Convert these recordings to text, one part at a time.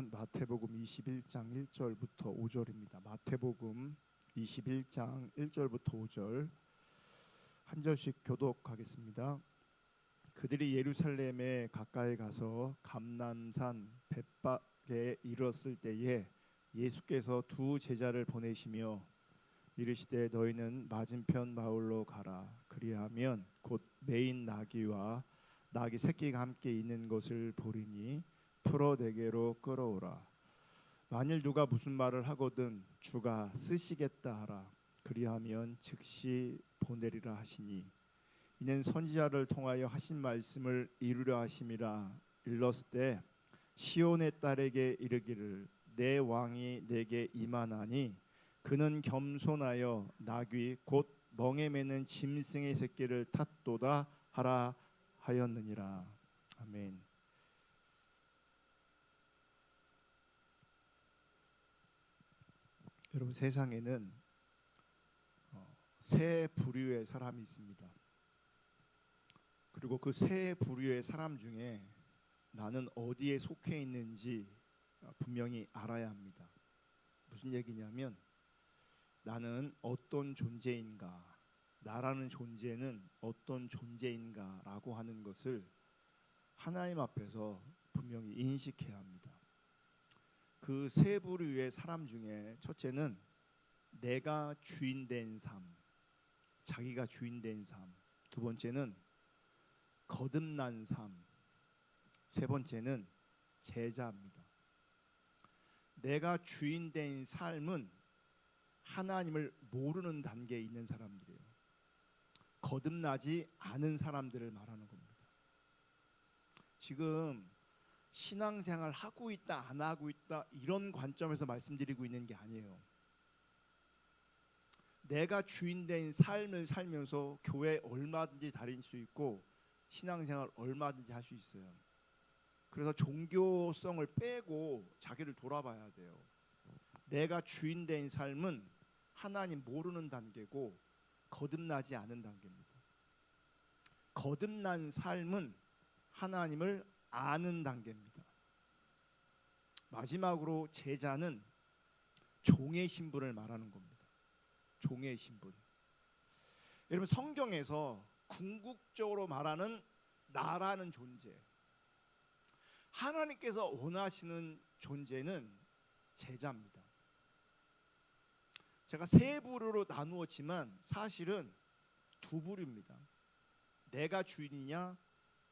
말씀은 마태복음 21장 1절부터 5절입니다. 마태복음 21장 1절부터 5절 한 절씩 교독하겠습니다. 그들이 예루살렘에 가까이 가서 감람산 벳박에 이르렀을 때에 예수께서 두 제자를 보내시며 이르시되 너희는 맞은편 마을로 가라. 그리하면 곧 매인 나귀와 나귀 새끼가 함께 있는 것을 보리니 풀어 내게로 끌어오라. 만일 누가 무슨 말을 하거든 주가 쓰시겠다 하라. 그리하면 즉시 보내리라 하시니 이는 선지자를 통하여 하신 말씀을 이루려 하심이라. 일렀을 때 시온의 딸에게 이르기를 내 왕이 내게 임하나니 그는 겸손하여 나귀 곧 멍에 매는 짐승의 새끼를 탔도다 하라 하였느니라. 아멘. 여러분, 세상에는 세 부류의 사람이 있습니다. 그리고 그 세 부류의 사람 중에 나는 어디에 속해 있는지 분명히 알아야 합니다. 무슨 얘기냐면 나는 어떤 존재인가, 나라는 존재는 어떤 존재인가라고 하는 것을 하나님 앞에서 분명히 인식해야 합니다. 그 세 부류의 사람 중에 첫째는 내가 주인된 삶, 자기가 주인된 삶. 두 번째는 거듭난 삶. 세 번째는 제자입니다. 내가 주인된 삶은 하나님을 모르는 단계에 있는 사람들이에요. 거듭나지 않은 사람들을 말하는 겁니다. 지금 신앙생활 하고 있다 안 하고 있다 이런 관점에서 말씀드리고 있는 게 아니에요. 내가 주인된 삶을 살면서 교회 얼마든지 다닐 수 있고 신앙생활 얼마든지 할 수 있어요. 그래서 종교성을 빼고 자기를 돌아봐야 돼요. 내가 주인된 삶은 하나님 모르는 단계고 거듭나지 않은 단계입니다. 거듭난 삶은 하나님을 아는 단계입니다. 마지막으로 제자는 종의 신분을 말하는 겁니다. 종의 신분. 여러분, 성경에서 궁극적으로 말하는 나라는 존재, 하나님께서 원하시는 존재는 제자입니다. 제가 세 부류로 나누었지만 사실은 두 부류입니다. 내가 주인이냐,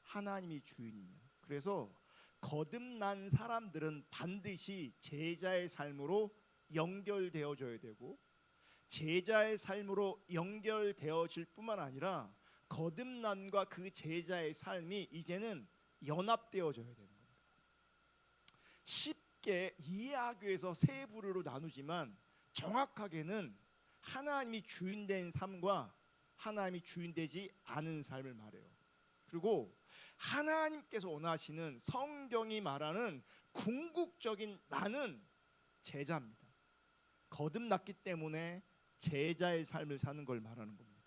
하나님이 주인이냐. 그래서 거듭난 사람들은 반드시 제자의 삶으로 연결되어져야 되고 제자의 삶으로 연결되어질 뿐만 아니라 거듭남과 그 제자의 삶이 이제는 연합되어져야 되는 겁니다. 쉽게 이해하기 위해서 세 부류로 나누지만 정확하게는 하나님이 주인된 삶과 하나님이 주인되지 않은 삶을 말해요. 그리고 하나님께서 원하시는 성경이 말하는 궁극적인 나는 제자입니다. 거듭났기 때문에 제자의 삶을 사는 걸 말하는 겁니다.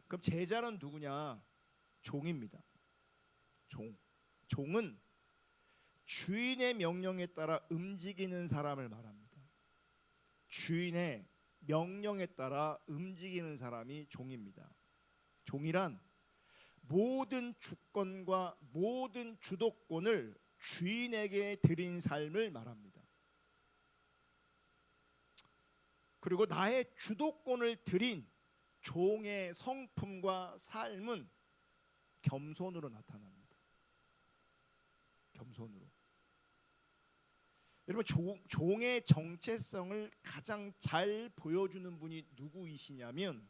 그럼 제자는 누구냐? 종입니다. 종은 주인의 명령에 따라 움직이는 사람을 말합니다. 주인의 명령에 따라 움직이는 사람이 종입니다. 종이란 모든 주권과 모든 주도권을 주인에게 드린 삶을 말합니다. 그리고 나의 주도권을 드린 종의 성품과 삶은 겸손으로 나타납니다. 겸손으로. 여러분, 종의 정체성을 가장 잘 보여주는 분이 누구이시냐면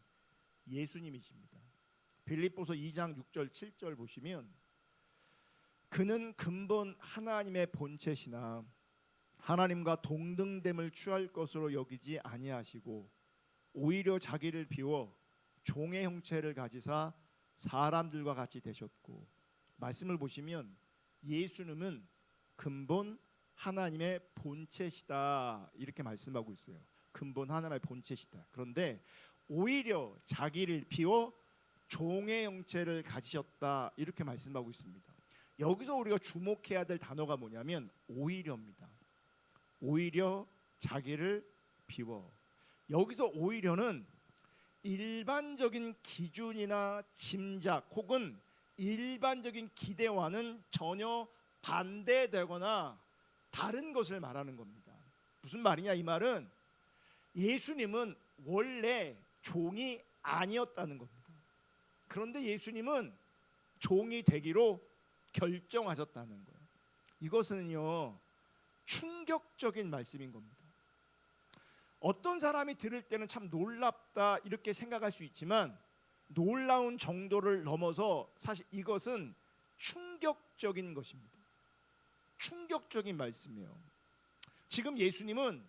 예수님이십니다. 빌립보서 2장 6절 7절 보시면 그는 근본 하나님의 본체시나 하나님과 동등됨을 취할 것으로 여기지 아니하시고 오히려 자기를 비워 종의 형체를 가지사 사람들과 같이 되셨고. 말씀을 보시면 예수님은 근본 하나님의 본체시다 이렇게 말씀하고 있어요. 근본 하나님의 본체시다. 그런데 오히려 자기를 비워 종의 형체를 가지셨다 이렇게 말씀하고 있습니다. 여기서 우리가 주목해야 될 단어가 뭐냐면 오히려입니다. 오히려 자기를 비워. 여기서 오히려는 일반적인 기준이나 짐작 혹은 일반적인 기대와는 전혀 반대되거나 다른 것을 말하는 겁니다. 무슨 말이냐 이 말은 예수님은 원래 종이 아니었다는 겁니다. 그런데 예수님은 종이 되기로 결정하셨다는 거예요. 이것은요 충격적인 말씀인 겁니다. 어떤 사람이 들을 때는 참 놀랍다 이렇게 생각할 수 있지만 놀라운 정도를 넘어서 사실 이것은 충격적인 것입니다. 충격적인 말씀이에요. 지금 예수님은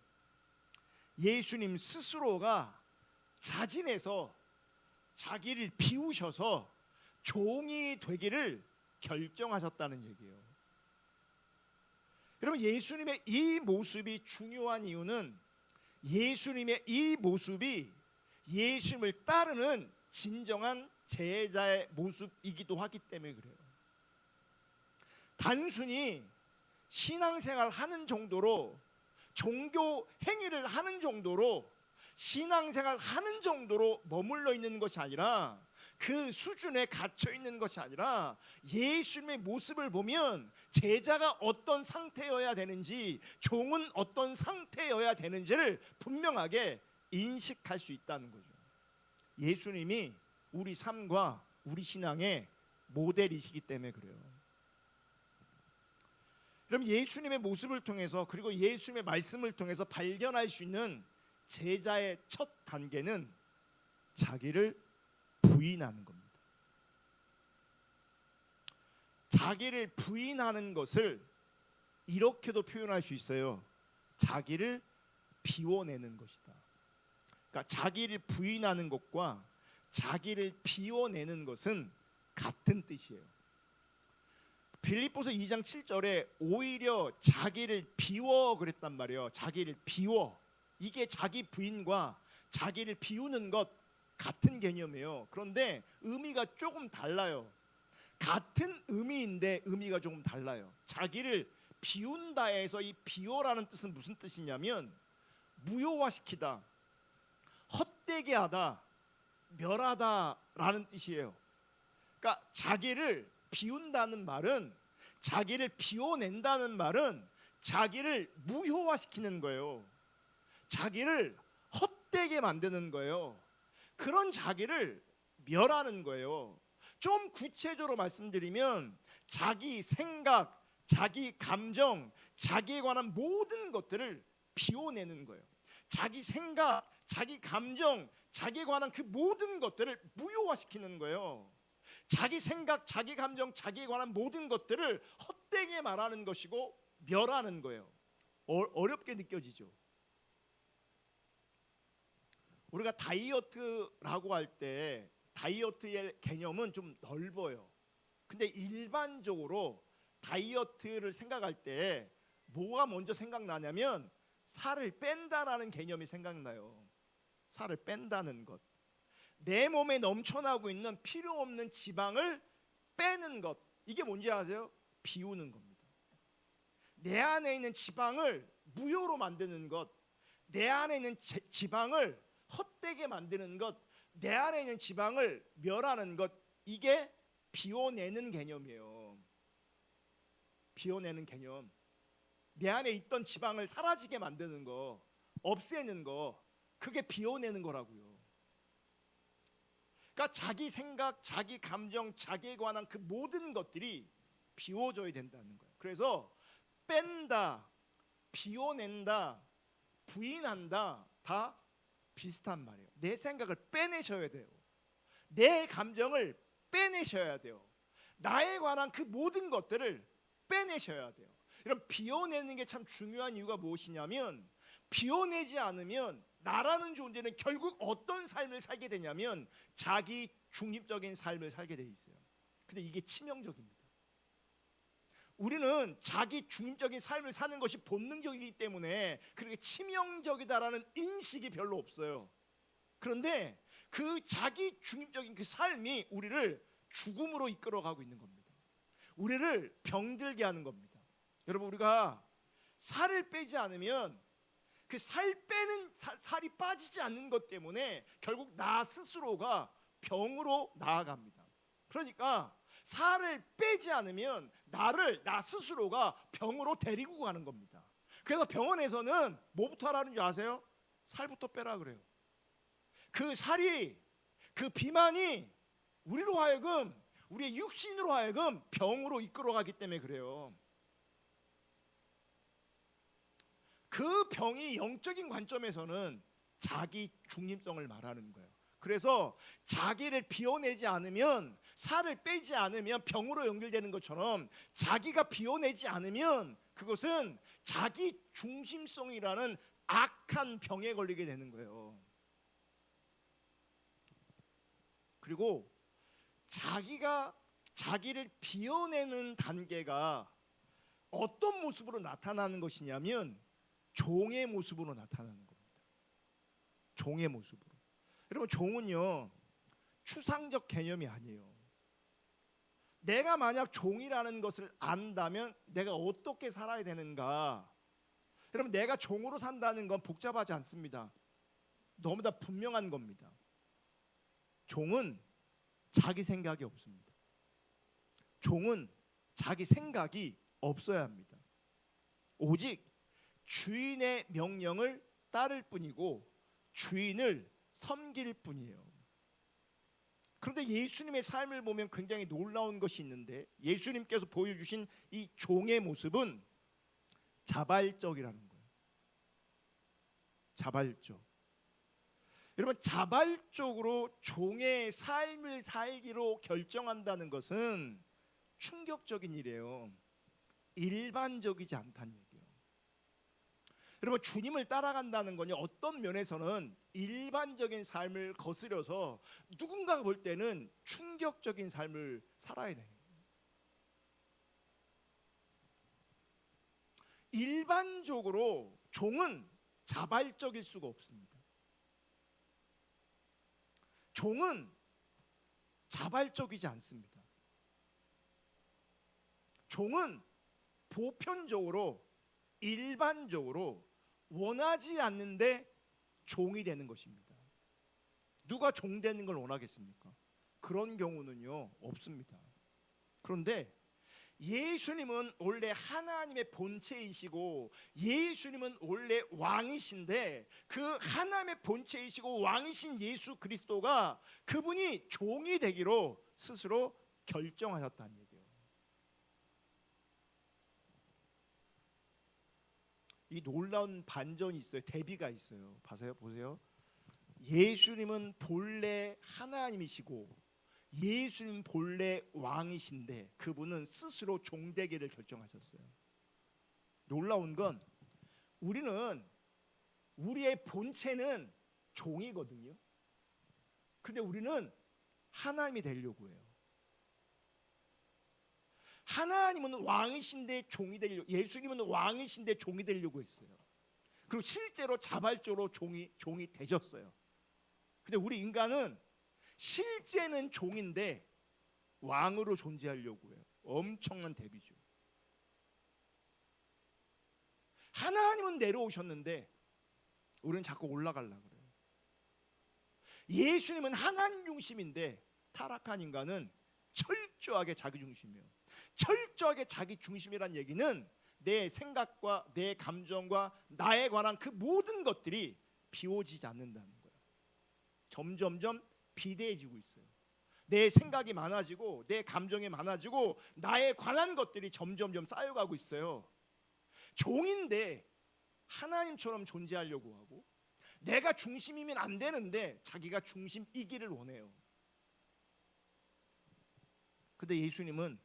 예수님 스스로가 자진해서 자기를 비우셔서 종이 되기를 결정하셨다는 얘기예요. 여러분 예수님의 이 모습이 중요한 이유는 예수님의 이 모습이 예수님을 따르는 진정한 제자의 모습이기도 하기 때문에 그래요. 단순히 신앙생활 하는 정도로 종교 행위를 하는 정도로 신앙생활 하는 정도로 머물러 있는 것이 아니라 그 수준에 갇혀 있는 것이 아니라 예수님의 모습을 보면 제자가 어떤 상태여야 되는지 종은 어떤 상태여야 되는지를 분명하게 인식할 수 있다는 거죠. 예수님이 우리 삶과 우리 신앙의 모델이시기 때문에 그래요. 그럼 예수님의 모습을 통해서 그리고 예수님의 말씀을 통해서 발견할 수 있는 제자의 첫 단계는 자기를 부인하는 겁니다. 자기를 부인하는 것을 이렇게도 표현할 수 있어요. 자기를 비워내는 것이다. 그러니까 자기를 부인하는 것과 자기를 비워내는 것은 같은 뜻이에요. 빌립보서 2장 7절에 오히려 자기를 비워 그랬단 말이에요. 자기를 비워. 이게 자기 부인과 자기를 비우는 것 같은 개념이에요. 그런데 의미가 조금 달라요. 같은 의미인데 의미가 조금 달라요. 자기를 비운다에서 이 비워라는 뜻은 무슨 뜻이냐면 무효화시키다, 헛되게 하다, 멸하다라는 뜻이에요. 그러니까 자기를 비운다는 말은 자기를 비워낸다는 말은 자기를 무효화시키는 거예요. 자기를 헛되게 만드는 거예요. 그런 자기를 멸하는 거예요. 좀 구체적으로 말씀드리면 자기 생각, 자기 감정, 자기에 관한 모든 것들을 비워내는 거예요. 자기 생각, 자기 감정, 자기에 관한 그 모든 것들을 무효화시키는 거예요. 자기 생각, 자기 감정, 자기에 관한 모든 것들을 헛되게 말하는 것이고 멸하는 거예요. 어렵게 느껴지죠. 우리가 다이어트라고 할 때 다이어트의 개념은 좀 넓어요. 근데 일반적으로 다이어트를 생각할 때 뭐가 먼저 생각나냐면 살을 뺀다라는 개념이 생각나요. 살을 뺀다는 것. 내 몸에 넘쳐나고 있는 필요 없는 지방을 빼는 것. 이게 뭔지 아세요? 비우는 겁니다. 내 안에 있는 지방을 무효로 만드는 것. 내 안에 있는 지방을 헛되게 만드는 것. 내 안에 있는 지방을 멸하는 것. 이게 비워내는 개념이에요. 비워내는 개념. 내 안에 있던 지방을 사라지게 만드는 거, 없애는 거, 그게 비워내는 거라고요. 그러니까 자기 생각, 자기 감정, 자기에 관한 그 모든 것들이 비워져야 된다는 거예요. 그래서 뺀다, 비워낸다, 부인한다 다 비슷한 말이에요. 내 생각을 빼내셔야 돼요. 내 감정을 빼내셔야 돼요. 나에 관한 그 모든 것들을 빼내셔야 돼요. 이런 비워내는 게 참 중요한 이유가 무엇이냐면 비워내지 않으면 나라는 존재는 결국 어떤 삶을 살게 되냐면 자기 중립적인 삶을 살게 돼 있어요. 근데 이게 치명적입니다. 우리는 자기 중립적인 삶을 사는 것이 본능적이기 때문에 그렇게 치명적이다라는 인식이 별로 없어요. 그런데 그 자기 중립적인 그 삶이 우리를 죽음으로 이끌어가고 있는 겁니다. 우리를 병들게 하는 겁니다. 여러분 우리가 살을 빼지 않으면 그 살 빼는 살이 빠지지 않는 것 때문에 결국 나 스스로가 병으로 나아갑니다. 그러니까 살을 빼지 않으면 나 스스로가 병으로 데리고 가는 겁니다. 그래서 병원에서는 뭐부터 하라는 줄 아세요? 살부터 빼라 그래요. 그 살이, 그 비만이 우리로 하여금, 우리의 육신으로 하여금 병으로 이끌어가기 때문에 그래요. 그 병이 영적인 관점에서는 자기 중심성을 말하는 거예요. 그래서 자기를 비워내지 않으면, 살을 빼지 않으면 병으로 연결되는 것처럼 자기가 비워내지 않으면 그것은 자기 중심성이라는 악한 병에 걸리게 되는 거예요. 그리고 자기를 비워내는 단계가 어떤 모습으로 나타나는 것이냐면 종의 모습으로 나타나는 겁니다. 종의 모습으로. 여러분, 종은요 추상적 개념이 아니에요. 내가 만약 종이라는 것을 안다면 내가 어떻게 살아야 되는가? 여러분, 내가 종으로 산다는 건 복잡하지 않습니다. 너무나 분명한 겁니다. 종은 자기 생각이 없습니다. 종은 자기 생각이 없어야 합니다. 오직 주인의 명령을 따를 뿐이고 주인을 섬길 뿐이에요. 그런데 예수님의 삶을 보면 굉장히 놀라운 것이 있는데, 예수님께서 보여주신 이 종의 모습은 자발적이라는 거예요. 자발적. 여러분, 자발적으로 종의 삶을 살기로 결정한다는 것은 충격적인 일이에요. 일반적이지 않다는 얘기예요. 여러분, 주님을 따라간다는 건요, 어떤 면에서는 일반적인 삶을 거스려서 누군가가 볼 때는 충격적인 삶을 살아야 돼요. 일반적으로 종은 자발적일 수가 없습니다. 종은 자발적이지 않습니다. 종은 보편적으로, 일반적으로 원하지 않는데 종이 되는 것입니다. 누가 종 되는 걸 원하겠습니까? 그런 경우는요 없습니다. 그런데 예수님은 원래 하나님의 본체이시고 예수님은 원래 왕이신데, 그 하나님의 본체이시고 왕이신 예수 그리스도가 그분이 종이 되기로 스스로 결정하셨다는 얘기예요. 이 놀라운 반전이 있어요. 대비가 있어요. 보세요. 예수님은 본래 하나님이시고 예수님 본래 왕이신데 그분은 스스로 종되기를 결정하셨어요. 놀라운 건 우리의 본체는 종이거든요. 근데 우리는 하나님이 되려고 해요. 하나님은 왕이신데 종이 되려고, 예수님은 왕이신데 종이 되려고 했어요. 그리고 실제로 자발적으로 종이 되셨어요. 근데 우리 인간은 실제는 종인데 왕으로 존재하려고 해요. 엄청난 대비죠. 하나님은 내려오셨는데 우리는 자꾸 올라가려고 그래요. 예수님은 하나님 중심인데 타락한 인간은 철저하게 자기 중심이에요. 철저하게 자기 중심이란 얘기는 내 생각과 내 감정과 나에 관한 그 모든 것들이 비워지지 않는다는 거예요. 점점점 비대해지고 있어요. 내 생각이 많아지고 내 감정이 많아지고 나에 관한 것들이 점점점 쌓여가고 있어요. 종인데 하나님처럼 존재하려고 하고, 내가 중심이면 안 되는데 자기가 중심이기를 원해요. 근데 예수님은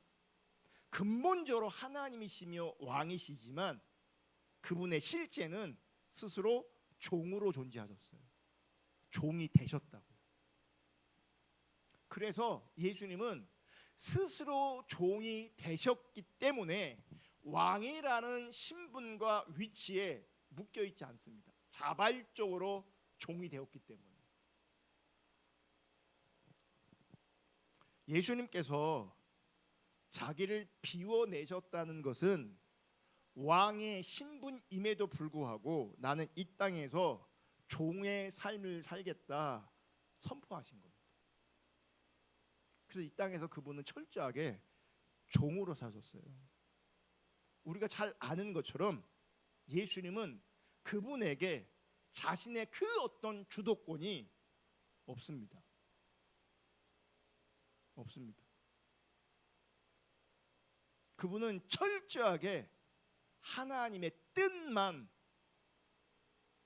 근본적으로 하나님이시며 왕이시지만 그분의 실제는 스스로 종으로 존재하셨어요. 종이 되셨다고요. 그래서 예수님은 스스로 종이 되셨기 때문에 왕이라는 신분과 위치에 묶여 있지 않습니다. 자발적으로 종이 되었기 때문에. 예수님께서 자기를 비워내셨다는 것은 왕의 신분임에도 불구하고 나는 이 땅에서 종의 삶을 살겠다 선포하신 겁니다. 그래서 이 땅에서 그분은 철저하게 종으로 사셨어요. 우리가 잘 아는 것처럼 예수님은 그분에게 자신의 그 어떤 주도권이 없습니다. 없습니다. 그분은 철저하게 하나님의 뜻만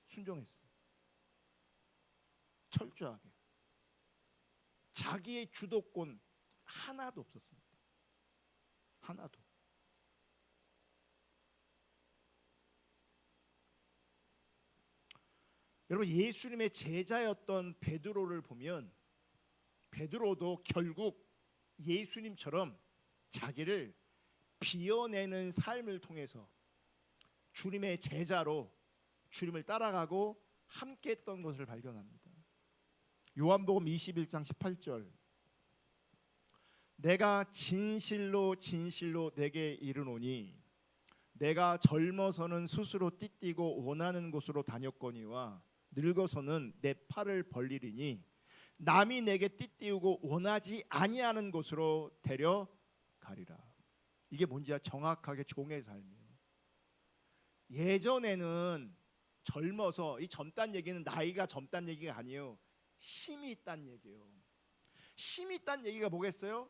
순종했어요. 철저하게. 자기의 주도권 하나도 없었습니다. 하나도. 여러분, 예수님의 제자였던 베드로를 보면 베드로도 결국 예수님처럼 자기를 비워내는 삶을 통해서 주님의 제자로 주님을 따라가고 함께 했던 것을 발견합니다. 요한복음 21장 18절, 내가 진실로 진실로 내게 이르노니 내가 젊어서는 스스로 띠띠고 원하는 곳으로 다녔거니와 늙어서는 내 팔을 벌리리니 남이 내게 띠띠우고 원하지 아니하는 곳으로 데려가리라. 이게 뭔지 정확하게 종의 삶이에요. 예전에는 젊어서, 이 젊다는 얘기는 나이가 젊다는 얘기가 아니에요. 힘이 있다는 얘기예요. 힘이 있다는 얘기가 뭐겠어요?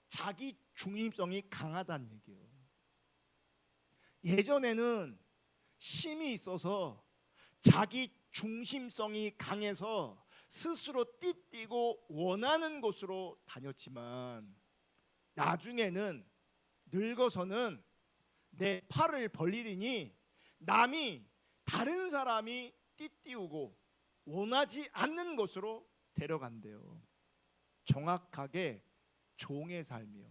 자기 중심성이 강하다는 얘기예요. 예전에는 힘이 있어서 자기 중심성이 강해서 스스로 띠띠고 원하는 곳으로 다녔지만 나중에는 늙어서는 내 팔을 벌리리니 남이, 다른 사람이 띠띠우고 원하지 않는 곳으로 데려간대요. 정확하게 종의 삶이요.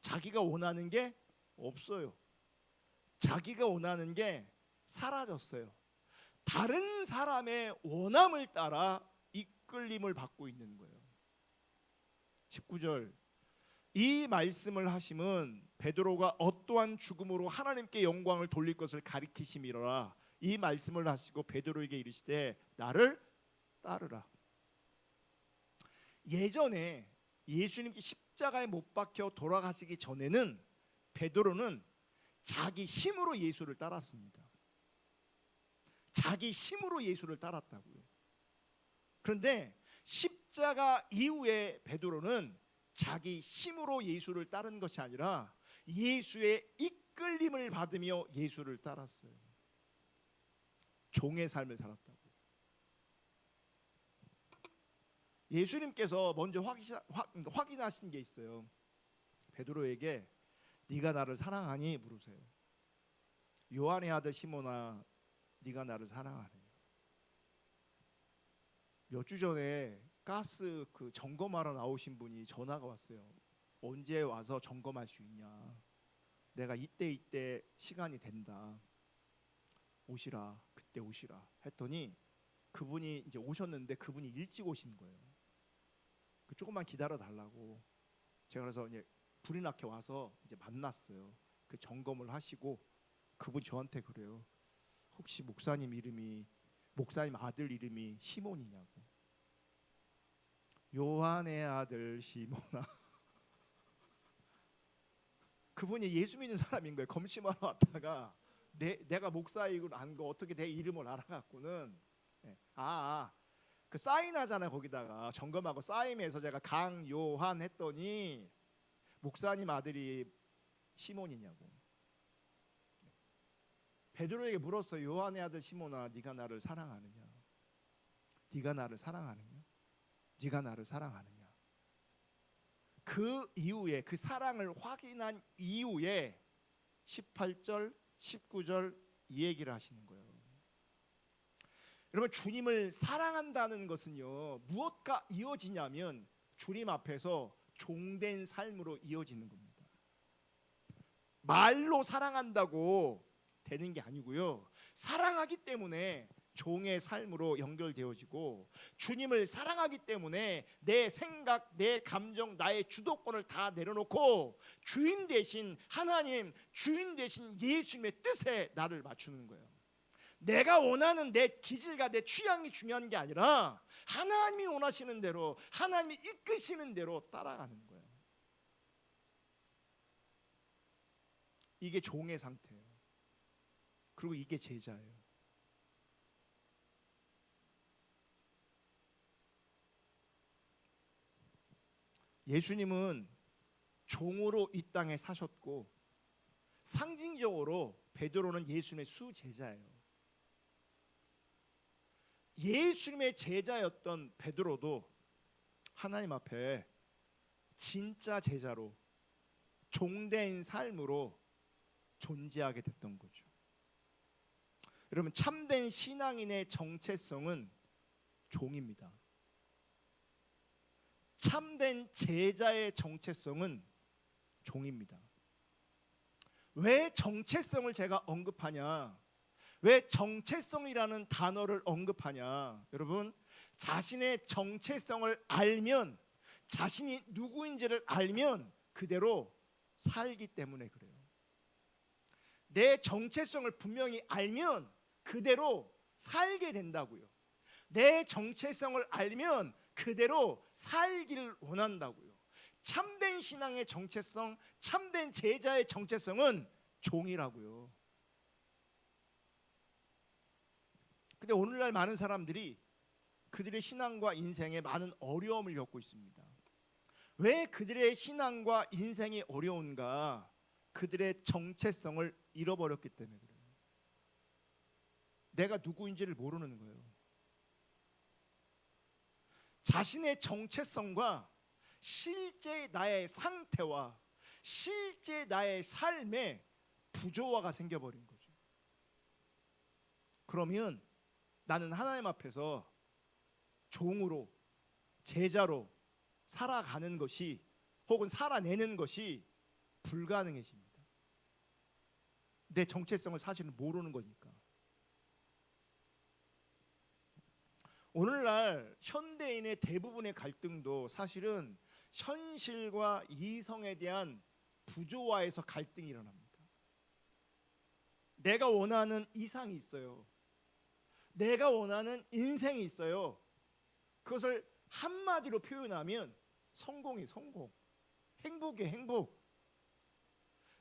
자기가 원하는 게 없어요. 자기가 원하는 게 사라졌어요. 다른 사람의 원함을 따라 이끌림을 받고 있는 거예요. 19절, 이 말씀을 하심은 베드로가 어떠한 죽음으로 하나님께 영광을 돌릴 것을 가리키심이로라. 이 말씀을 하시고 베드로에게 이르시되 나를 따르라. 예전에 예수님께 십자가에 못 박혀 돌아가시기 전에는 베드로는 자기 힘으로 예수를 따랐습니다. 자기 힘으로 예수를 따랐다고요. 그런데 십자가 이후에 베드로는 자기 힘으로 예수를 따른 것이 아니라 예수의 이끌림을 받으며 예수를 따랐어요. 종의 삶을 살았다고. 예수님께서 먼저 확인하신 게 있어요. 베드로에게 네가 나를 사랑하니 물으세요. 요한의 아들 시몬아, 네가 나를 사랑하느냐? 몇 주 전에 가스 그 점검하러 나오신 분이 전화가 왔어요. 언제 와서 점검할 수 있냐? 내가 이때 시간이 된다. 오시라. 그때 오시라. 했더니 그분이 이제 오셨는데 그분이 일찍 오신 거예요. 조금만 기다려 달라고. 제가 그래서 이제 불이 나게 와서 이제 만났어요. 그 점검을 하시고 그분이 저한테 그래요. 혹시 목사님 아들 이름이 시몬이냐고. 요한의 아들 시몬아. 그분이 예수 믿는 사람인 거예요. 검심하러 왔다가 내가 목사이고 안 거 어떻게 내 이름을 알아갖고는 그 사인하잖아요. 거기다가 점검하고 사인해서 제가 강요한 했더니 목사님 아들이 시몬이냐고. 베드로에게 물었어요. 요한의 아들 시몬아, 네가 나를 사랑하느냐? 네가 나를 사랑하느냐? 네가 나를 사랑하느냐? 그 이후에, 그 사랑을 확인한 이후에 18절, 19절 이 얘기를 하시는 거예요. 여러분, 주님을 사랑한다는 것은요, 무엇과 이어지냐면 주님 앞에서 종된 삶으로 이어지는 겁니다. 말로 사랑한다고 되는 게 아니고요, 사랑하기 때문에 종의 삶으로 연결되어지고, 주님을 사랑하기 때문에 내 생각, 내 감정, 나의 주도권을 다 내려놓고 주인 대신 하나님, 주인 대신 예수님의 뜻에 나를 맞추는 거예요. 내가 원하는 내 기질과 내 취향이 중요한 게 아니라 하나님이 원하시는 대로, 하나님이 이끄시는 대로 따라가는 거예요. 이게 종의 상태예요. 그리고 이게 제자예요. 예수님은 종으로 이 땅에 사셨고, 상징적으로 베드로는 예수님의 수제자예요. 예수님의 제자였던 베드로도 하나님 앞에 진짜 제자로, 종된 삶으로 존재하게 됐던 거죠. 여러분, 참된 신앙인의 정체성은 종입니다. 참된 제자의 정체성은 종입니다. 왜 정체성을 제가 언급하냐? 왜 정체성이라는 단어를 언급하냐? 여러분, 자신의 정체성을 알면, 자신이 누구인지를 알면 그대로 살기 때문에 그래요. 내 정체성을 분명히 알면 그대로 살게 된다고요. 내 정체성을 알면 그대로 살기를 원한다고요. 참된 신앙의 정체성, 참된 제자의 정체성은 종이라고요. 근데 오늘날 많은 사람들이 그들의 신앙과 인생에 많은 어려움을 겪고 있습니다. 왜 그들의 신앙과 인생이 어려운가? 그들의 정체성을 잃어버렸기 때문에 그래요. 내가 누구인지를 모르는 거예요. 자신의 정체성과 실제 나의 상태와 실제 나의 삶에 부조화가 생겨버린 거죠. 그러면 나는 하나님 앞에서 종으로, 제자로 살아가는 것이, 혹은 살아내는 것이 불가능해집니다. 내 정체성을 사실은 모르는 거니까. 오늘날 현대인의 대부분의 갈등도 사실은 현실과 이성에 대한 부조화에서 갈등이 일어납니다. 내가 원하는 이상이 있어요. 내가 원하는 인생이 있어요. 그것을 한마디로 표현하면 성공이 성공, 행복이 행복.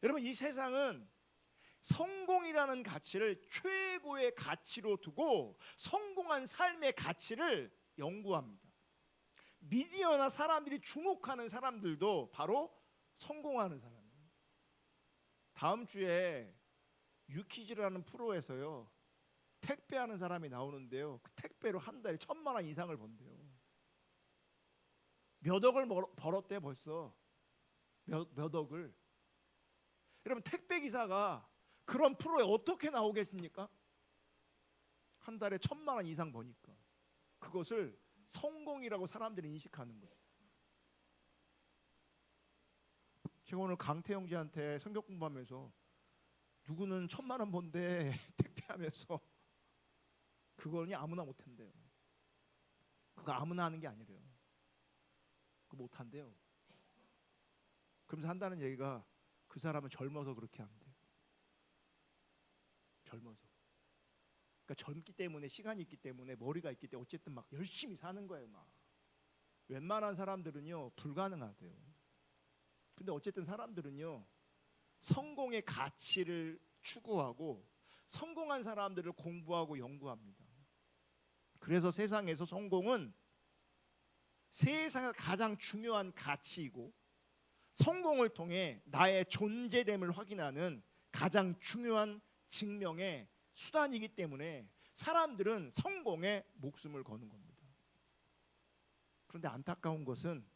여러분, 이 세상은 성공이라는 가치를 최고의 가치로 두고 성공한 삶의 가치를 연구합니다. 미디어나 사람들이 주목하는 사람들도 바로 성공하는 사람이에요. 다음 주에 유퀴즈라는 프로에서요, 택배하는 사람이 나오는데요, 그 택배로 한 달에 1,000만 원 이상을 번대요. 몇 억을 벌었대 벌써. 몇 억을. 여러분, 택배 기사가 그런 프로에 어떻게 나오겠습니까? 한 달에 1,000만 원 이상 버니까. 그것을 성공이라고 사람들이 인식하는 거예요. 제가 오늘 강태영 씨한테 성경 공부하면서 누구는 1,000만 원 번대 택배하면서, 그거니 아무나 못한대요. 그거 아무나 하는 게 아니래요. 그거 못한대요. 그러면서 한다는 얘기가 그 사람은 젊어서 그렇게 한대요. 젊어서. 그러니까 젊기 때문에, 시간이 있기 때문에, 머리가 있기 때문에 어쨌든 막 열심히 사는 거예요. 막 웬만한 사람들은요 불가능하대요. 근데 어쨌든 사람들은요 성공의 가치를 추구하고 성공한 사람들을 공부하고 연구합니다. 그래서 세상에서 성공은 세상에서 가장 중요한 가치이고, 성공을 통해 나의 존재됨을 확인하는 가장 중요한 증명의 수단이기 때문에 사람들은 성공에 목숨을 거는 겁니다. 그런데 안타까운 것은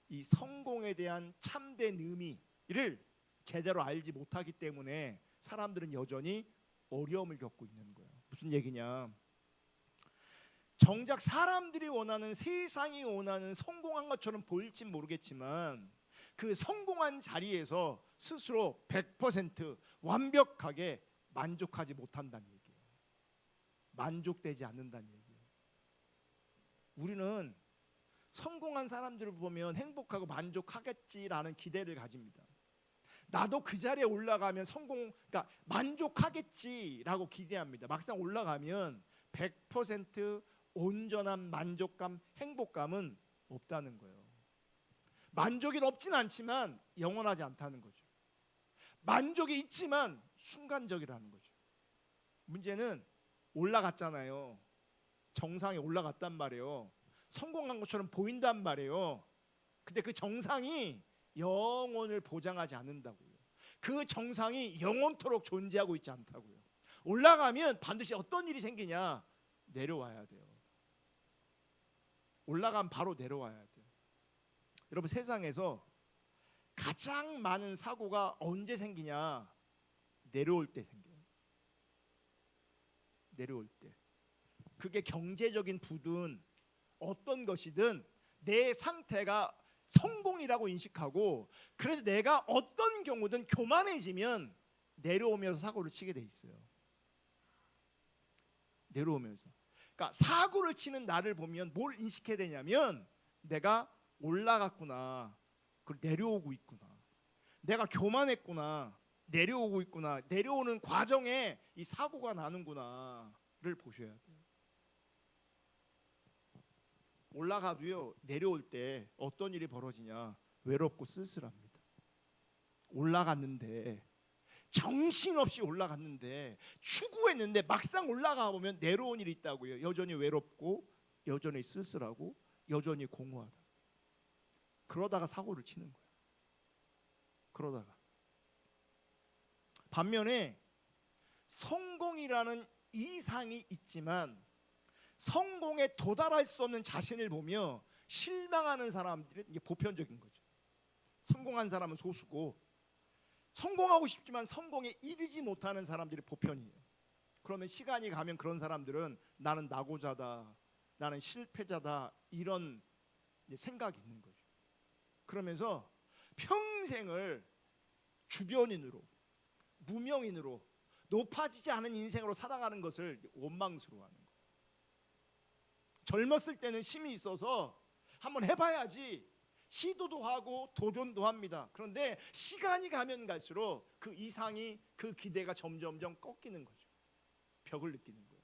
이 성공에 대한 참된 의미를 제대로 알지 못하기 때문에 사람들은 여전히 어려움을 겪고 있는 거예요. 무슨 얘기냐? 정작 사람들이 원하는, 세상이 원하는 성공한 것처럼 보일진 모르겠지만 그 성공한 자리에서 스스로 100% 완벽하게 만족하지 못한다는 얘기예요. 만족되지 않는다는 얘기예요. 우리는 성공한 사람들을 보면 행복하고 만족하겠지라는 기대를 가집니다. 나도 그 자리에 올라가면 그러니까 만족하겠지라고 기대합니다. 막상 올라가면 100% 온전한 만족감, 행복감은 없다는 거예요. 만족이 없진 않지만 영원하지 않다는 거죠. 만족이 있지만 순간적이라는 거죠. 문제는 올라갔잖아요. 정상에 올라갔단 말이에요. 성공한 것처럼 보인단 말이에요. 근데 그 정상이 영혼을 보장하지 않는다고요. 그 정상이 영원토록 존재하고 있지 않다고요. 올라가면 반드시 어떤 일이 생기냐? 내려와야 돼요. 올라가면 바로 내려와야 돼요. 여러분, 세상에서 가장 많은 사고가 언제 생기냐? 내려올 때 생겨요. 내려올 때. 그게 경제적인 부든 어떤 것이든 내 상태가 성공이라고 인식하고, 그래서 내가 어떤 경우든 교만해지면 내려오면서 사고를 치게 돼 있어요. 내려오면서. 그러니까 사고를 치는 나를 보면 뭘 인식해야 되냐면, 내가 올라갔구나, 그리고 내려오고 있구나, 내가 교만했구나, 내려오고 있구나, 내려오는 과정에 이 사고가 나는구나를 보셔야 돼요. 올라가도요, 내려올 때 어떤 일이 벌어지냐? 외롭고 쓸쓸합니다. 올라갔는데, 정신없이 올라갔는데, 추구했는데 막상 올라가 보면 내려온 일이 있다고요. 여전히 외롭고, 여전히 쓸쓸하고, 여전히 공허하다. 그러다가 사고를 치는 거예요. 그러다가. 반면에 성공이라는 이상이 있지만 성공에 도달할 수 없는 자신을 보며 실망하는 사람들이 이게 보편적인 거죠. 성공한 사람은 소수고, 성공하고 싶지만 성공에 이르지 못하는 사람들이 보편이에요. 그러면 시간이 가면 그런 사람들은 나는 낙오자다, 나는 실패자다, 이런 생각이 있는 거죠. 그러면서 평생을 주변인으로, 무명인으로, 높아지지 않은 인생으로 살아가는 것을 원망스러워하는 거예요. 젊었을 때는 힘이 있어서 한번 해봐야지 시도도 하고 도전도 합니다. 그런데 시간이 가면 갈수록 그 이상이, 그 기대가 점점점 꺾이는 거죠. 벽을 느끼는 거예요.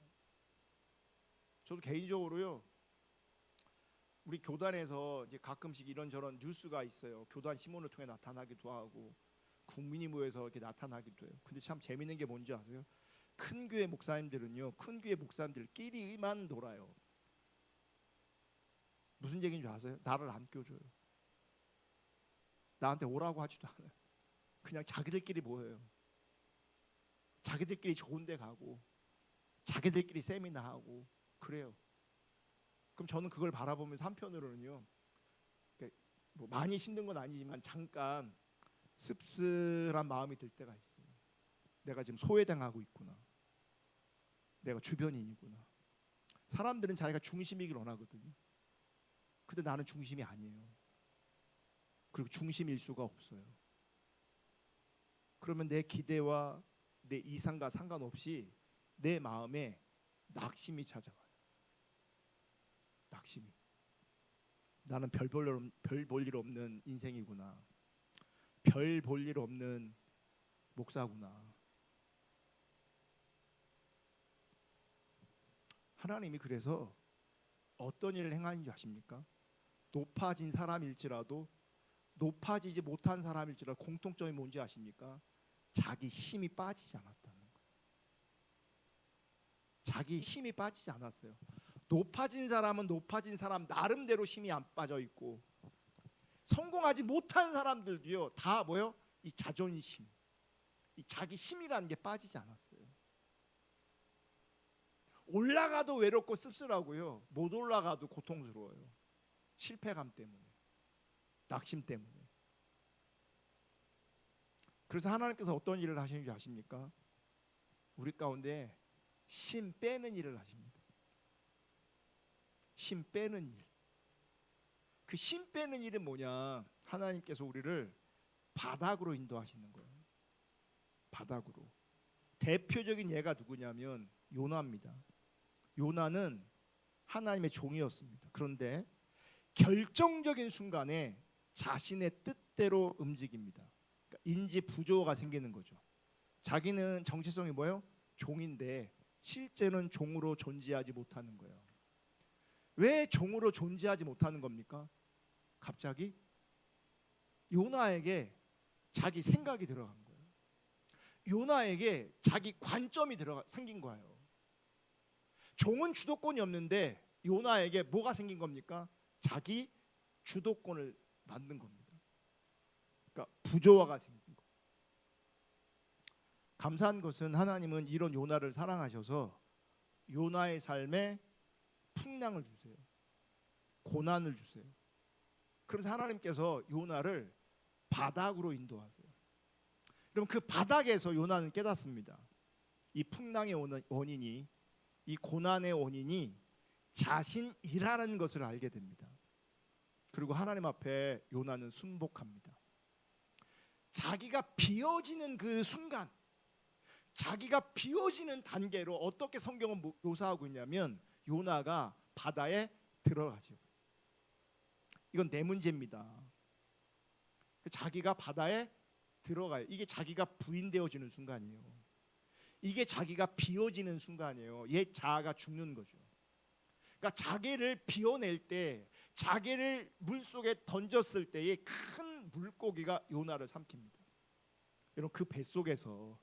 저도 개인적으로요, 우리 교단에서 이제 가끔씩 이런저런 뉴스가 있어요. 교단 신문을 통해 나타나기도 하고 국민이 모여서 이렇게 나타나기도 해요. 근데 참 재밌는 게 뭔지 아세요? 큰 교회 목사님들은요, 큰 교회 목사님들끼리만 놀아요. 무슨 얘기인 줄 아세요? 나를 안 껴줘요. 나한테 오라고 하지도 않아요. 그냥 자기들끼리 모여요. 자기들끼리 좋은 데 가고, 자기들끼리 세미나 하고 그래요. 그럼 저는 그걸 바라보면서 한편으로는요, 뭐 많이 힘든 건 아니지만 잠깐 씁쓸한 마음이 들 때가 있어요. 내가 지금 소외당하고 있구나. 내가 주변인이구나. 사람들은 자기가 중심이길 원하거든요. 근데 나는 중심이 아니에요. 그리고 중심일 수가 없어요. 그러면 내 기대와 내 이상과 상관없이 내 마음에 낙심이 찾아와요. 낙심이. 나는 별 볼 일 없는 인생이구나. 별 볼 일 없는 목사구나. 하나님이 그래서 어떤 일을 행하는지 아십니까? 높아진 사람일지라도, 높아지지 못한 사람일지라도 공통점이 뭔지 아십니까? 자기 힘이 빠지지 않았다는 거예요. 자기 힘이 빠지지 않았어요. 높아진 사람은 높아진 사람 나름대로 힘이 안 빠져 있고, 성공하지 못한 사람들도요, 다 뭐요? 이 자존심, 이 자기 힘이라는 게 빠지지 않았어요. 올라가도 외롭고 씁쓸하고요, 못 올라가도 고통스러워요. 실패감 때문에, 낙심 때문에. 그래서 하나님께서 어떤 일을 하시는지 아십니까? 우리 가운데 힘 빼는 일을 하십니다. 힘 빼는 일. 그 힘 빼는 일은 뭐냐? 하나님께서 우리를 바닥으로 인도하시는 거예요. 바닥으로. 대표적인 예가 누구냐면 요나입니다. 요나는 하나님의 종이었습니다. 그런데 결정적인 순간에 자신의 뜻대로 움직입니다. 그러니까 인지 부조가 생기는 거죠. 자기는 정체성이 뭐예요? 종인데 실제는 종으로 존재하지 못하는 거예요. 왜 종으로 존재하지 못하는 겁니까? 갑자기 요나에게 자기 생각이 들어간 거예요. 요나에게 자기 관점이 생긴 거예요. 종은 주도권이 없는데 요나에게 뭐가 생긴 겁니까? 자기 주도권을 만든 겁니다. 그러니까 부조화가 생긴 거. 감사한 것은 하나님은 이런 요나를 사랑하셔서 요나의 삶에 풍랑을 주세요. 고난을 주세요. 그래서 하나님께서 요나를 바닥으로 인도하세요. 그럼 그 바닥에서 요나는 깨닫습니다. 이 풍랑의 원인이, 이 고난의 원인이 자신이라는 것을 알게 됩니다. 그리고 하나님 앞에 요나는 순복합니다. 자기가 비워지는 그 순간, 자기가 비워지는 단계로 어떻게 성경은 묘사하고 있냐면 요나가 바다에 들어가죠. 이건 내 문제입니다. 자기가 바다에 들어가요. 이게 자기가 부인되어지는 순간이에요. 이게 자기가 비워지는 순간이에요. 옛 자아가 죽는 거죠. 그러니까 자기를 비워낼 때, 자기를 물속에 던졌을 때에 큰 물고기가 요나를 삼킵니다. 여러분, 그 뱃속에서,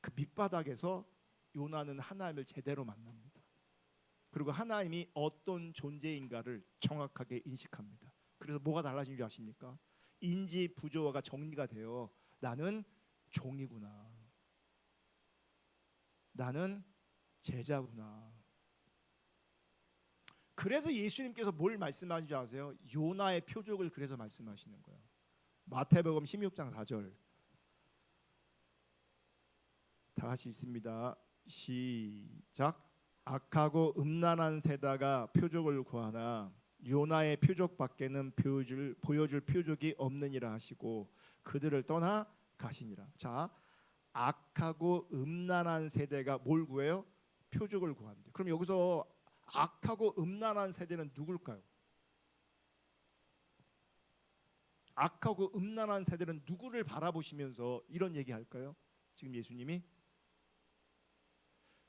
그 밑바닥에서 요나는 하나님을 제대로 만납니다. 그리고 하나님이 어떤 존재인가를 정확하게 인식합니다. 그래서 뭐가 달라진 줄 아십니까? 인지 부조화가 정리가 되어 나는 종이구나, 나는 제자구나. 그래서 예수님께서 뭘 말씀하신 줄 아세요? 요나의 표적을 그래서 말씀하시는 거예요. 마태복음 16장 4절 다 같이 읽습니다. 시작. 악하고 음란한 세다가 표적을 구하나 요나의 표적 밖에는 보여줄 표적이 없느니라 하시고 그들을 떠나 가시니라. 자, 악하고 음란한 세대가 뭘 구해요? 표적을 구한대. 그럼 여기서 악하고 음란한 세대는 누굴까요? 악하고 음란한 세대는 누구를 바라보시면서 이런 얘기할까요? 지금 예수님이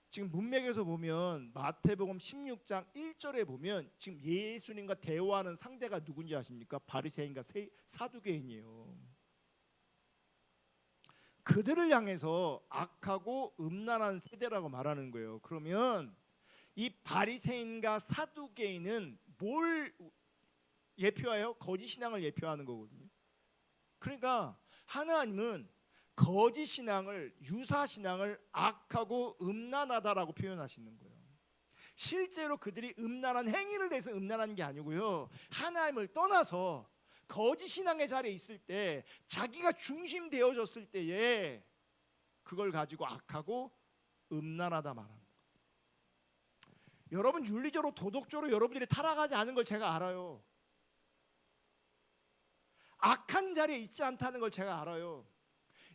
지금 문맥에서 보면 마태복음 16장 1절에 보면 지금 예수님과 대화하는 상대가 누군지 아십니까? 바리새인과 사두개인이에요. 그들을 향해서 악하고 음란한 세대라고 말하는 거예요. 그러면 이 바리새인과 사두개인은 뭘 예표하여? 거짓 신앙을 예표하는 거거든요. 그러니까 하나님은 거짓 신앙을, 유사 신앙을 악하고 음란하다라고 표현하시는 거예요. 실제로 그들이 음란한 행위를 해서 음란한 게 아니고요, 하나님을 떠나서 거짓 신앙의 자리에 있을 때, 자기가 중심되어졌을 때에 그걸 가지고 악하고 음란하다 말하는 거예요. 여러분, 윤리적으로 도덕적으로 여러분들이 타락하지 않은 걸 제가 알아요. 악한 자리에 있지 않다는 걸 제가 알아요.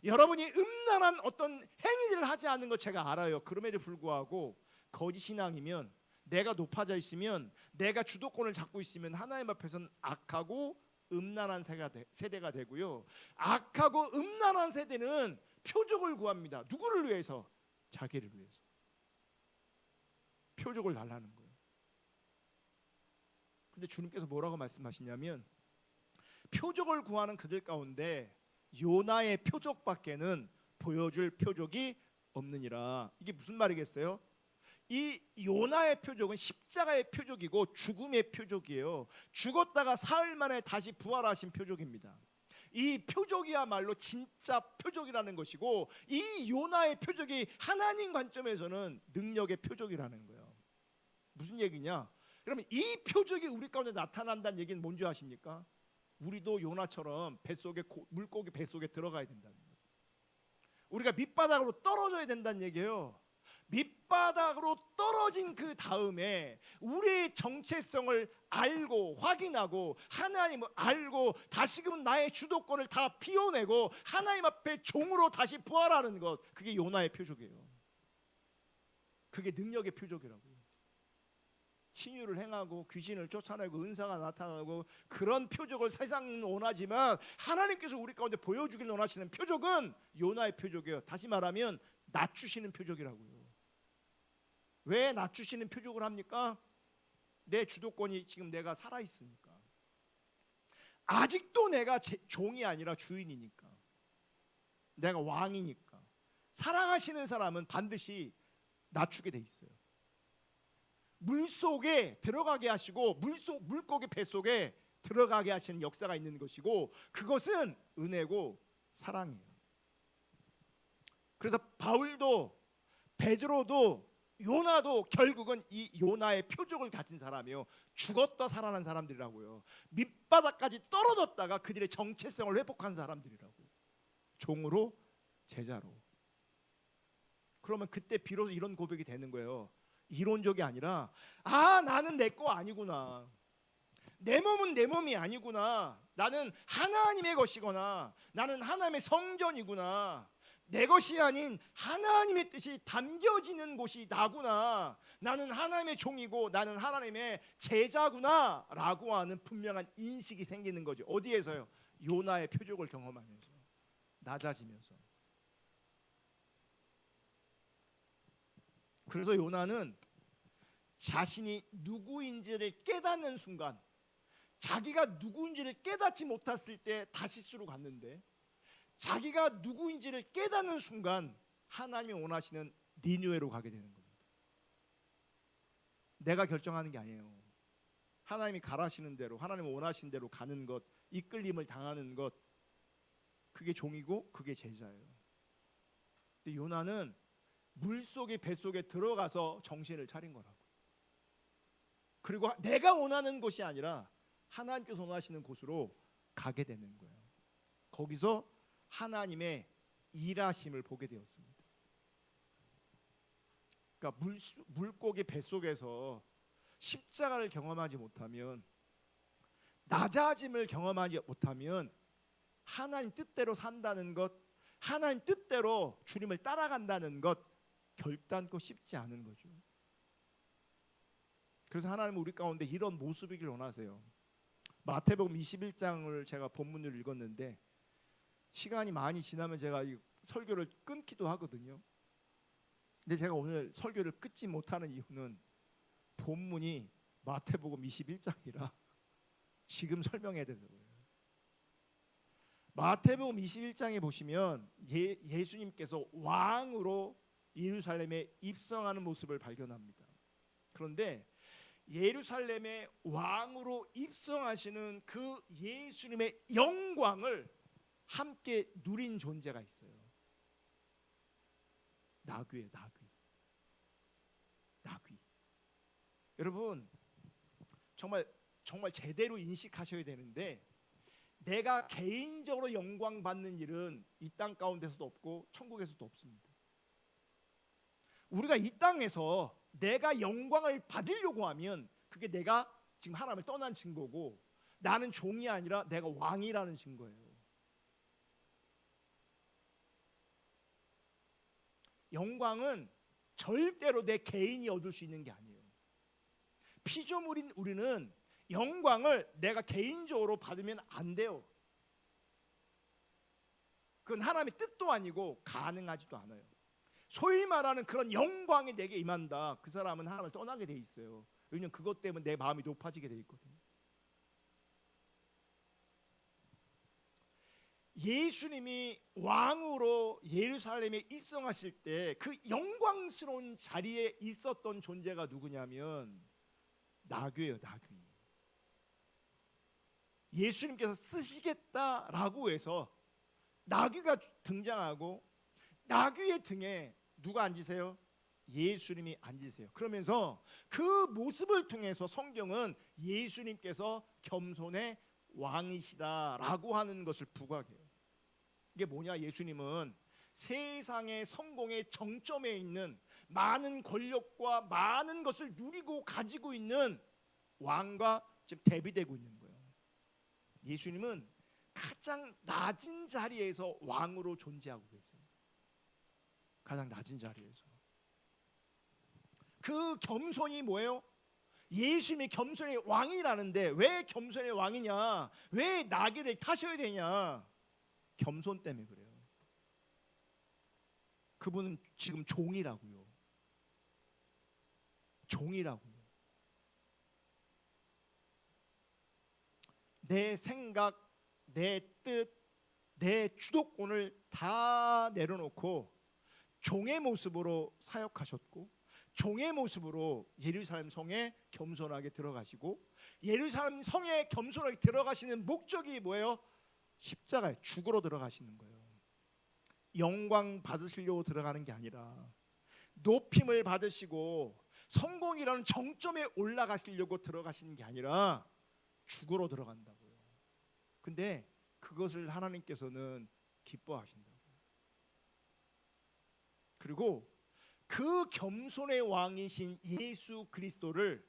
여러분이 음란한 어떤 행위를 하지 않는 것 제가 알아요. 그럼에도 불구하고 거짓 신앙이면, 내가 높아져 있으면, 내가 주도권을 잡고 있으면 하나님 앞에서는 악하고 음란한 세대가 되고요, 악하고 음란한 세대는 표적을 구합니다. 누구를 위해서? 자기를 위해서. 표적을 달라는 거예요. 근데 주님께서 뭐라고 말씀하시냐면 표적을 구하는 그들 가운데 요나의 표적밖에는 보여줄 표적이 없느니라. 이게 무슨 말이겠어요? 이 요나의 표적은 십자가의 표적이고 죽음의 표적이에요. 죽었다가 사흘 만에 다시 부활하신 표적입니다. 이 표적이야말로 진짜 표적이라는 것이고, 이 요나의 표적이 하나님 관점에서는 능력의 표적이라는 거예요. 무슨 얘기냐? 그러면 이 표적이 우리 가운데 나타난다는 얘기는 뭔지 아십니까? 우리도 요나처럼 물고기 뱃속에 들어가야 된다는 거예요. 우리가 밑바닥으로 떨어져야 된다는 얘기예요. 밑바닥으로 떨어진 그 다음에 우리의 정체성을 알고 확인하고 하나님을 알고 다시금 나의 주도권을 다 비워내고 하나님 앞에 종으로 다시 부활하는 것, 그게 요나의 표적이에요. 그게 능력의 표적이라고요. 신유를 행하고 귀신을 쫓아내고 은사가 나타나고 그런 표적을 세상은 원하지만 하나님께서 우리 가운데 보여주길 원하시는 표적은 요나의 표적이에요. 다시 말하면 낮추시는 표적이라고요. 왜 낮추시는 표적을 합니까? 내 주도권이 지금 내가 살아있으니까. 아직도 내가 종이 아니라 주인이니까. 내가 왕이니까. 사랑하시는 사람은 반드시 낮추게 돼 있어요. 물속에 들어가게 하시고 물고기 뱃속에 들어가게 하시는 역사가 있는 것이고 그것은 은혜고 사랑이에요. 그래서 바울도 베드로도 요나도 결국은 이 요나의 표적을 가진 사람이에요. 죽었다 살아난 사람들이라고요. 밑바닥까지 떨어졌다가 그들의 정체성을 회복한 사람들이라고. 종으로 제자로. 그러면 그때 비로소 이런 고백이 되는 거예요. 이론적이 아니라 나는 내 거 아니구나. 내 몸은 내 몸이 아니구나. 나는 하나님의 것이거나 나는 하나님의 성전이구나. 내 것이 아닌 하나님의 뜻이 담겨지는 곳이 나구나. 나는 하나님의 종이고 나는 하나님의 제자구나 라고 하는 분명한 인식이 생기는 거죠. 어디에서요? 요나의 표적을 경험하면서 낮아지면서. 그래서 요나는 자신이 누구인지를 깨닫는 순간 자기가 누구인지를 깨닫지 못했을 때 다시스로 갔는데 자기가 누구인지를 깨닫는 순간 하나님이 원하시는 니느웨로 가게 되는 겁니다. 내가 결정하는 게 아니에요. 하나님이 가라시는 대로 하나님이 원하시는 대로 가는 것, 이끌림을 당하는 것, 그게 종이고 그게 제자예요. 근데 요나는 물속에 뱃속에 들어가서 정신을 차린 거라고. 그리고 내가 원하는 곳이 아니라 하나님께서 원하시는 곳으로 가게 되는 거예요. 거기서 하나님의 일하심을 보게 되었습니다. 그러니까 물고기 뱃속에서 십자가를 경험하지 못하면, 낮아짐을 경험하지 못하면 하나님 뜻대로 산다는 것, 하나님 뜻대로 주님을 따라간다는 것 결단코 쉽지 않은 거죠. 그래서 하나님은 우리 가운데 이런 모습이길 원하세요. 마태복음 21장을 제가 본문을 읽었는데 시간이 많이 지나면 제가 이 설교를 끊기도 하거든요. 근데 제가 오늘 설교를 끊지 못하는 이유는 본문이 마태복음 21장이라 지금 설명해야 돼서 그래요. 마태복음 21장에 보시면 예수님께서 왕으로 예루살렘에 입성하는 모습을 발견합니다. 그런데 예루살렘의 왕으로 입성하시는 그 예수님의 영광을 함께 누린 존재가 있어요. 나귀예요, 나귀. 나귀. 여러분 정말 제대로 인식하셔야 되는데, 내가 개인적으로 영광 받는 일은 이 땅 가운데서도 없고 천국에서도 없습니다. 우리가 이 땅에서 내가 영광을 받으려고 하면 그게 내가 지금 하나님을 떠난 증거고, 나는 종이 아니라 내가 왕이라는 증거예요. 영광은 절대로 내 개인이 얻을 수 있는 게 아니에요. 피조물인 우리는 영광을 내가 개인적으로 받으면 안 돼요. 그건 하나님의 뜻도 아니고 가능하지도 않아요. 소위 말하는 그런 영광이 내게 임한다, 그 사람은 하나님을 떠나게 돼 있어요. 왜냐하면 그것 때문에 내 마음이 높아지게 돼 있거든요. 예수님이 왕으로 예루살렘에 입성하실 때 그 영광스러운 자리에 있었던 존재가 누구냐면 나귀예요, 나귀. 예수님께서 쓰시겠다라고 해서 나귀가 등장하고 나귀의 등에 누가 앉으세요? 예수님이 앉으세요. 그러면서 그 모습을 통해서 성경은 예수님께서 겸손의 왕이시다라고 하는 것을 부각해요. 이게 뭐냐? 예수님은 세상의 성공의 정점에 있는 많은 권력과 많은 것을 누리고 가지고 있는 왕과 지금 대비되고 있는 거예요. 예수님은 가장 낮은 자리에서 왕으로 존재하고 계세요. 가장 낮은 자리에서. 그 겸손이 뭐예요? 예수님이 겸손의 왕이라는데 왜 겸손의 왕이냐? 왜 나귀를 타셔야 되냐? 겸손 때문에 그래요. 그분은 지금 종이라고요. 종이라고요. 내 생각, 내 뜻, 내 주도권을 다 내려놓고 종의 모습으로 사역하셨고, 종의 모습으로 예루살렘 성에 겸손하게 들어가시고, 예루살렘 성에 겸손하게 들어가시는 목적이 뭐예요? 십자가에 죽으러 들어가시는 거예요. 영광 받으시려고 들어가는 게 아니라 높임을 받으시고 성공이라는 정점에 올라가시려고 들어가시는 게 아니라 죽으러 들어간다고요. 근데 그것을 하나님께서는 기뻐하신다고요. 그리고 그 겸손의 왕이신 예수 그리스도를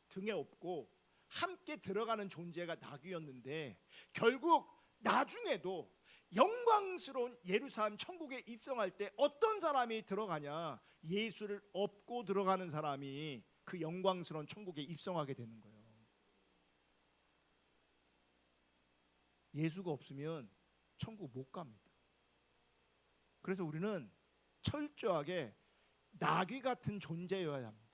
등에 업고 함께 들어가는 존재가 나귀였는데, 결국 나중에도 영광스러운 예루살렘 천국에 입성할 때 어떤 사람이 들어가냐? 예수를 업고 들어가는 사람이 그 영광스러운 천국에 입성하게 되는 거예요. 예수가 없으면 천국 못 갑니다. 그래서 우리는 철저하게 나귀 같은 존재여야 합니다.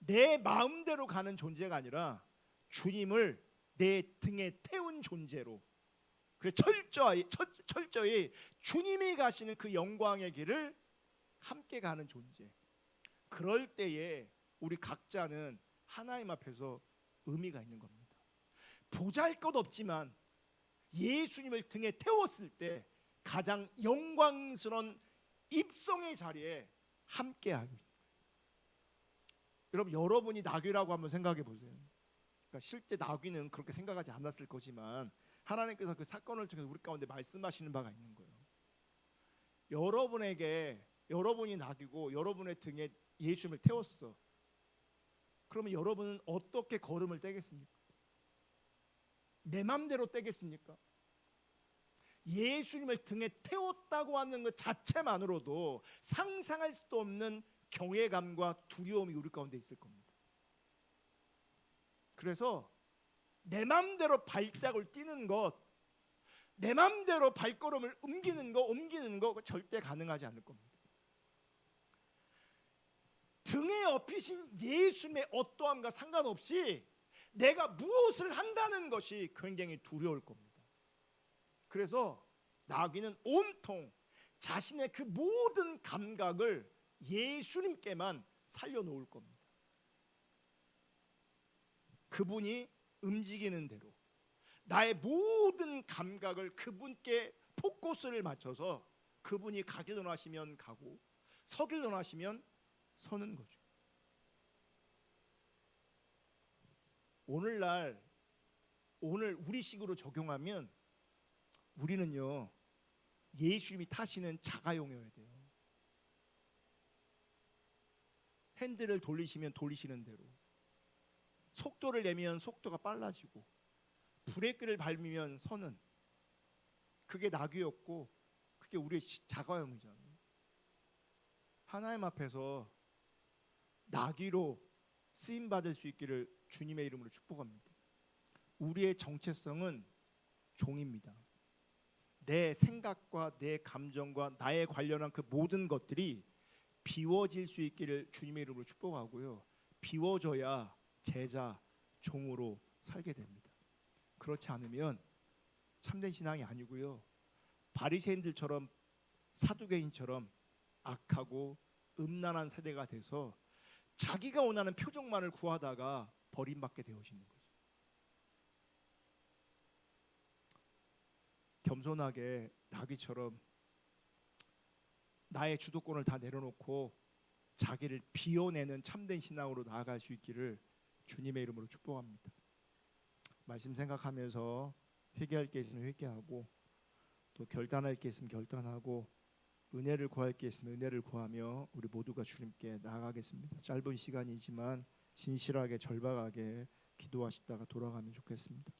내 마음대로 가는 존재가 아니라 주님을 내 등에 태운 존재로, 그래 철저히 주님이 가시는 그 영광의 길을 함께 가는 존재. 그럴 때에 우리 각자는 하나님 앞에서 의미가 있는 겁니다. 보잘것없지만 예수님을 등에 태웠을 때 가장 영광스러운 입성의 자리에 함께하고 있는 거예요. 여러분, 여러분이 나귀라고 한번 생각해 보세요. 그러니까 실제 나귀는 그렇게 생각하지 않았을 거지만 하나님께서 그 사건을 통해서 우리 가운데 말씀하시는 바가 있는 거예요. 여러분이 나귀고 여러분의 등에 예수님을 태웠어. 그러면 여러분은 어떻게 걸음을 떼겠습니까? 내 맘대로 떼겠습니까? 예수님을 등에 태웠다고 하는 것 자체만으로도 상상할 수도 없는 경외감과 두려움이 우리 가운데 있을 겁니다. 그래서 내 맘대로 발짝을 뛰는 것, 내 맘대로 발걸음을 옮기는 거 절대 가능하지 않을 겁니다. 등에 업히신 예수님의 어떠함과 상관없이 내가 무엇을 한다는 것이 굉장히 두려울 겁니다. 그래서 나귀는 온통 자신의 그 모든 감각을 예수님께만 살려놓을 겁니다. 그분이 움직이는 대로 나의 모든 감각을 그분께 포커스를 맞춰서 그분이 가기로 하시면 가고 서기로 하시면 서는 거죠. 오늘 우리식으로 적용하면 우리는요, 예수님이 타시는 자가용이어야 돼요. 핸들을 돌리시면 돌리시는 대로, 속도를 내면 속도가 빨라지고, 브레이크를 밟으면 서는, 그게 나귀였고 그게 우리의 자가용이잖아요. 하나님 앞에서 나귀로 쓰임 받을 수 있기를 주님의 이름으로 축복합니다. 우리의 정체성은 종입니다. 내 생각과 내 감정과 나에 관련한 그 모든 것들이 비워질 수 있기를 주님의 이름으로 축복하고요. 비워져야 제자, 종으로 살게 됩니다. 그렇지 않으면 참된 신앙이 아니고요, 바리새인들처럼, 사두개인처럼 악하고 음란한 세대가 돼서 자기가 원하는 표적만을 구하다가 버림받게 되어지는 거죠. 겸손하게 나귀처럼 나의 주도권을 다 내려놓고 자기를 비워내는 참된 신앙으로 나아갈 수 있기를 주님의 이름으로 축복합니다. 말씀 생각하면서 회개할 게 있으면 회개하고, 또 결단할 게 있으면 결단하고, 은혜를 구할 게 있으면 은혜를 구하며 우리 모두가 주님께 나아가겠습니다. 짧은 시간이지만 진실하게 절박하게 기도하시다가 돌아가면 좋겠습니다.